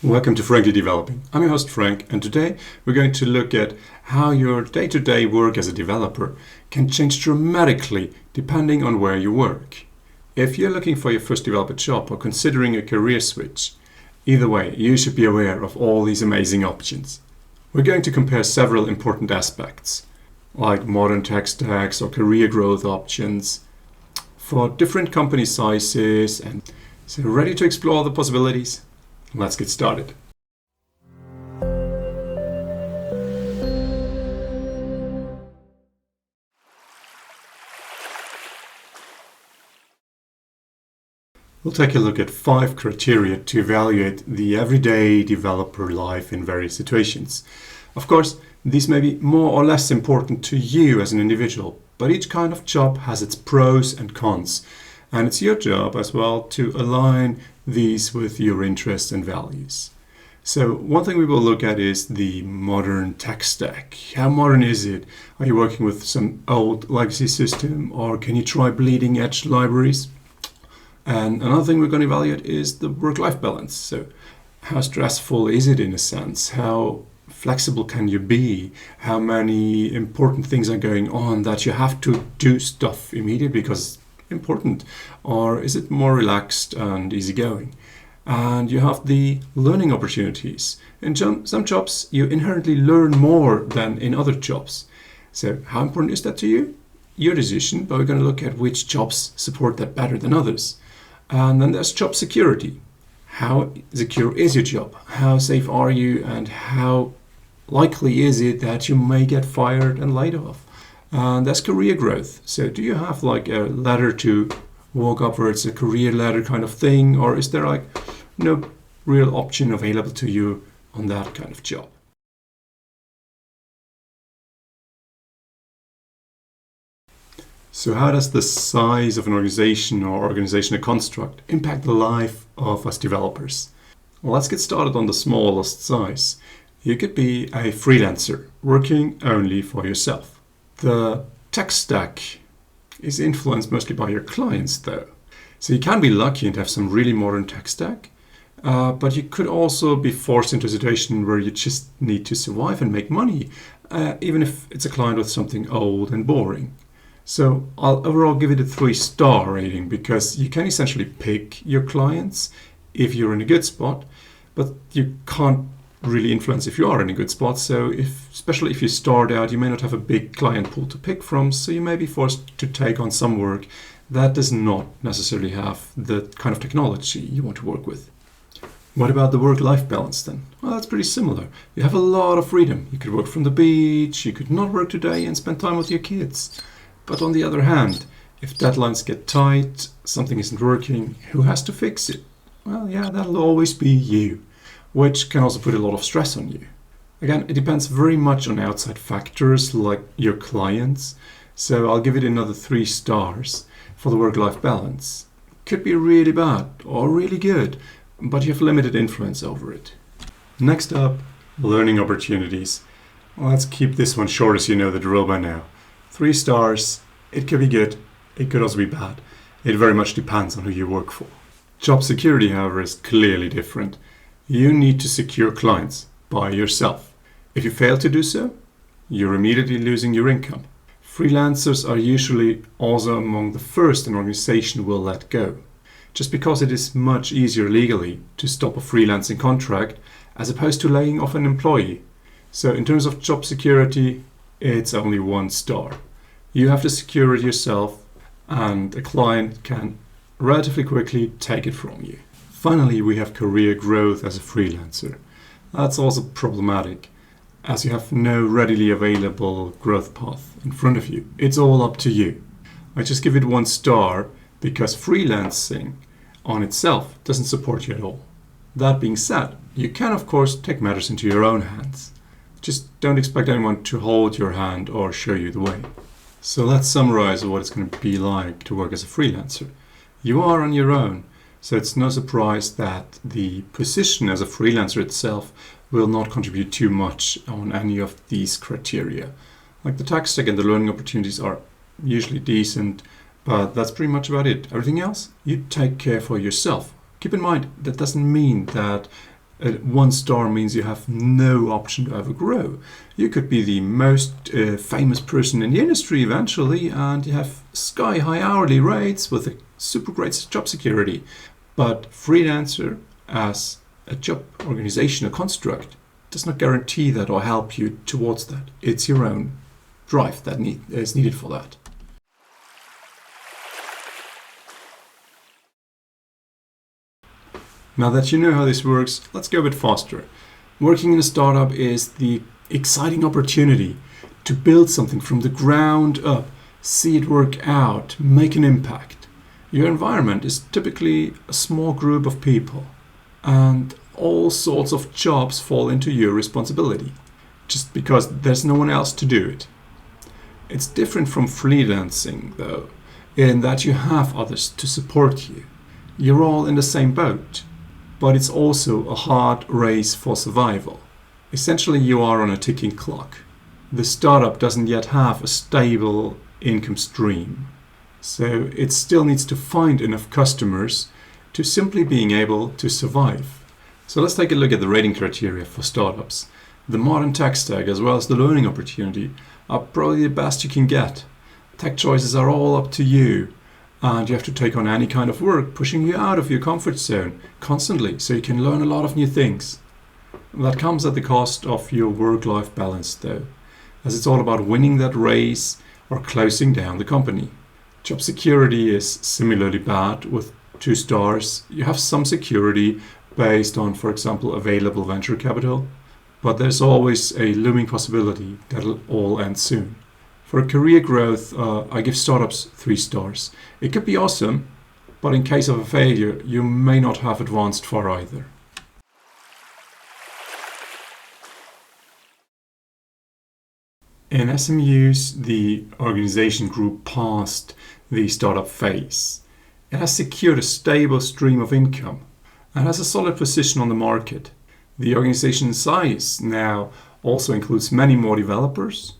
Welcome to Frankly Developing. I'm your host Frank, and today we're going to look at how your day-to-day work as a developer can change dramatically depending on where you work. If you're looking for your first developer job or considering a career switch, either way, you should be aware of all these amazing options. We're going to compare several important aspects, like modern tech stacks or career growth options for different company sizes. And so ready to explore the possibilities? Let's get started. We'll take a look at 5 criteria to evaluate the everyday developer life in various situations. Of course, these may be more or less important to you as an individual, but each kind of job has its pros and cons, and it's your job as well to align these with your interests and values. So one thing we will look at is the modern tech stack. How modern is it? Are you working with some old legacy system, or can you try bleeding edge libraries? And another thing we're going to evaluate is the work-life balance. So how stressful is it in a sense? How flexible can you be? How many important things are going on that you have to do stuff immediately because important, or is it more relaxed and easygoing? And you have the learning opportunities. In some jobs, you inherently learn more than in other jobs. So how important is that to you? Your decision, but we're going to look at which jobs support that better than others. And then there's job security. How secure is your job? How safe are you? And how likely is it that you may get fired and laid off? And that's career growth. So do you have like a ladder to walk upwards, a career ladder kind of thing, or is there like no real option available to you on that kind of job? So how does the size of an organization or organizational construct impact the life of us developers? Well, let's get started on the smallest size. You could be a freelancer working only for yourself. The tech stack is influenced mostly by your clients though. So you can be lucky and have some really modern tech stack, but you could also be forced into a situation where you just need to survive and make money, even if it's a client with something old and boring. So I'll overall give it a 3-star rating because you can essentially pick your clients if you're in a good spot, but you can't really influence if you are in a good spot. So especially if you start out, you may not have a big client pool to pick from, so you may be forced to take on some work that does not necessarily have the kind of technology you want to work with. What about the work-life balance then? Well, that's pretty similar. You have a lot of freedom. You could work from the beach, you could not work today and spend time with your kids. But on the other hand, if deadlines get tight, something isn't working, who has to fix it? Well, yeah, that'll always be you, which can also put a lot of stress on you. Again, it depends very much on outside factors like your clients, so I'll give it another 3 stars for the work-life balance. Could be really bad or really good, but you have limited influence over it. Next up, learning opportunities. Well, let's keep this one short as you know the drill by now. 3 stars, it could be good, it could also be bad. It very much depends on who you work for. Job security, however, is clearly different. You need to secure clients by yourself. If you fail to do so, you're immediately losing your income. Freelancers are usually also among the first an organization will let go, just because it is much easier legally to stop a freelancing contract as opposed to laying off an employee. So in terms of job security, it's only 1 star. You have to secure it yourself, and a client can relatively quickly take it from you. Finally, we have career growth as a freelancer. That's also problematic, as you have no readily available growth path in front of you. It's all up to you. I just give it 1 star because freelancing on itself doesn't support you at all. That being said, you can of course take matters into your own hands. Just don't expect anyone to hold your hand or show you the way. So let's summarize what it's going to be like to work as a freelancer. You are on your own. So it's no surprise that the position as a freelancer itself will not contribute too much on any of these criteria. Like the tech stack and the learning opportunities are usually decent, but that's pretty much about it. Everything else, you take care for yourself. Keep in mind, that doesn't mean that One star means you have no option to ever grow. You could be the most famous person in the industry eventually, and you have sky-high hourly rates with a super great job security. But Freelancer, as a job organization, a construct, does not guarantee that or help you towards that. It's your own drive that is needed for that. Now that you know how this works, let's go a bit faster. Working in a startup is the exciting opportunity to build something from the ground up, see it work out, make an impact. Your environment is typically a small group of people, and all sorts of jobs fall into your responsibility, just because there's no one else to do it. It's different from freelancing, though, in that you have others to support you. You're all in the same boat. But it's also a hard race for survival. Essentially, you are on a ticking clock. The startup doesn't yet have a stable income stream, so it still needs to find enough customers to simply being able to survive. So let's take a look at the rating criteria for startups. The modern tech stack as well as the learning opportunity are probably the best you can get. Tech choices are all up to you. And you have to take on any kind of work, pushing you out of your comfort zone constantly, so you can learn a lot of new things. That comes at the cost of your work-life balance, though, as it's all about winning that race or closing down the company. Job security is similarly bad with 2 stars. You have some security based on, for example, available venture capital, but there's always a looming possibility that it'll all end soon. For career growth, I give startups 3 stars. It could be awesome, but in case of a failure, you may not have advanced far either. In SMUs, the organization grew past the startup phase. It has secured a stable stream of income and has a solid position on the market. The organization size now also includes many more developers,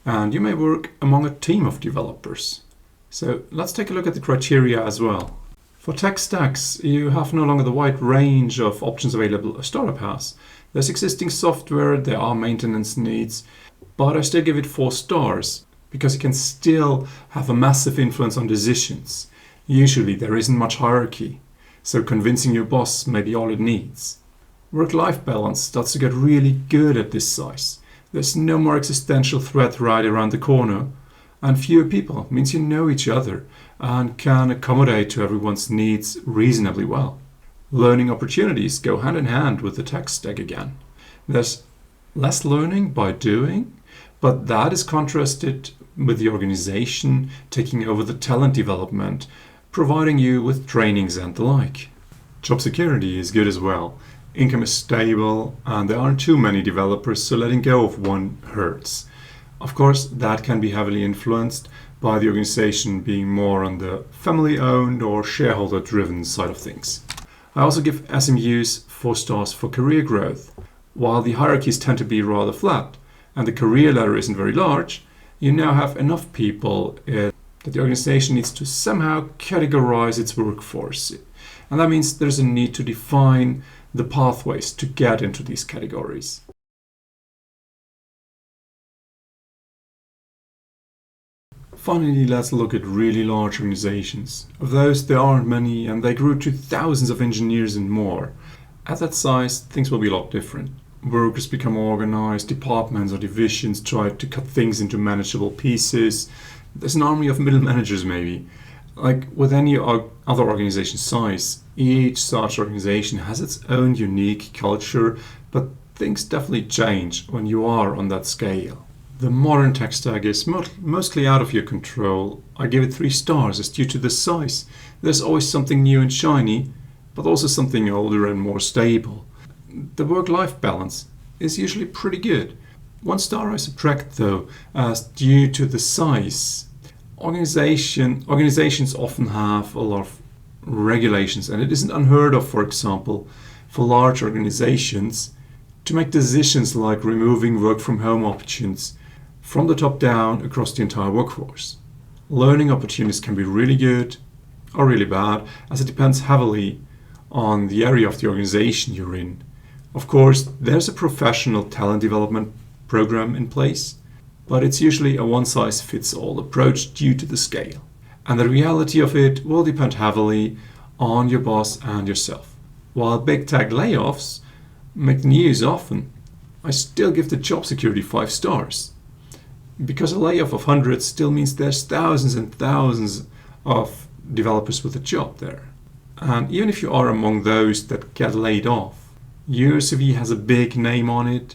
and you may work among a team of developers. So let's take a look at the criteria as well. For tech stacks, you have no longer the wide range of options available a startup has. There's existing software, there are maintenance needs, but I still give it 4 stars because it can still have a massive influence on decisions. Usually there isn't much hierarchy, so convincing your boss may be all it needs. Work-life balance starts to get really good at this size. There's no more existential threat right around the corner, and fewer people means you know each other and can accommodate to everyone's needs reasonably well. Learning opportunities go hand in hand with the tech stack again. There's less learning by doing, but that is contrasted with the organization taking over the talent development, providing you with trainings and the like. Job security is good as well. Income is stable and there aren't too many developers, so letting go of one hurts. Of course, that can be heavily influenced by the organization being more on the family-owned or shareholder-driven side of things. I also give SMUs 4 stars for career growth. While the hierarchies tend to be rather flat and the career ladder isn't very large, you now have enough people that the organization needs to somehow categorize its workforce. And that means there's a need to define the pathways to get into these categories. Finally, let's look at really large organizations. Of those, there aren't many, and they grew to thousands of engineers and more. At that size, things will be a lot different. Workers become organized, departments or divisions try to cut things into manageable pieces. There's an army of middle managers maybe. Like with any other organization size, each such organization has its own unique culture, but things definitely change when you are on that scale. The modern tech stack is mostly out of your control. I give it 3 stars as due to the size. There's always something new and shiny, but also something older and more stable. The work-life balance is usually pretty good. 1 star I subtract though, as due to the size. Organizations often have a lot of regulations, and it isn't unheard of, for example, for large organizations to make decisions like removing work from home options from the top down across the entire workforce. Learning opportunities can be really good or really bad, as it depends heavily on the area of the organization you're in. Of course, there's a professional talent development program in place, but it's usually a one-size-fits-all approach due to the scale. And the reality of it will depend heavily on your boss and yourself. While big tech layoffs make the news often, I still give the job security 5 stars. Because a layoff of hundreds still means there's thousands and thousands of developers with a job there. And even if you are among those that get laid off, your CV has a big name on it.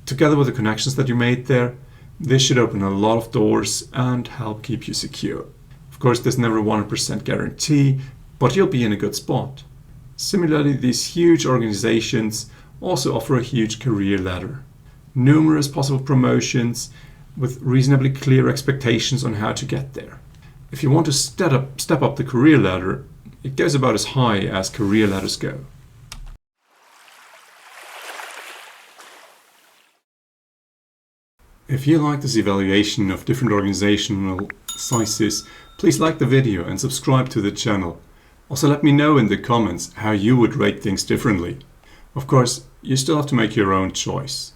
Together with the connections that you made there, this should open a lot of doors and help keep you secure. Of course, there's never a 100% guarantee, but you'll be in a good spot. Similarly, these huge organizations also offer a huge career ladder. Numerous possible promotions with reasonably clear expectations on how to get there. If you want to step up the career ladder, it goes about as high as career ladders go. If you like this evaluation of different organizational sizes, please like the video and subscribe to the channel. Also, let me know in the comments how you would rate things differently. Of course, you still have to make your own choice.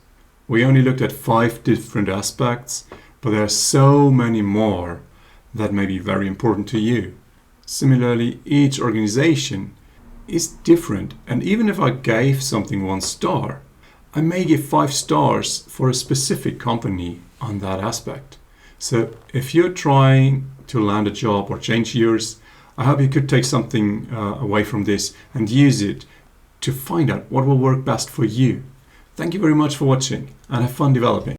We only looked at 5 different aspects, but there are so many more that may be very important to you. Similarly, each organization is different, and even if I gave something 1 star, I may give 5 stars for a specific company on that aspect. So if you're trying to land a job or change yours, I hope you could take something away from this and use it to find out what will work best for you. Thank you very much for watching and have fun developing.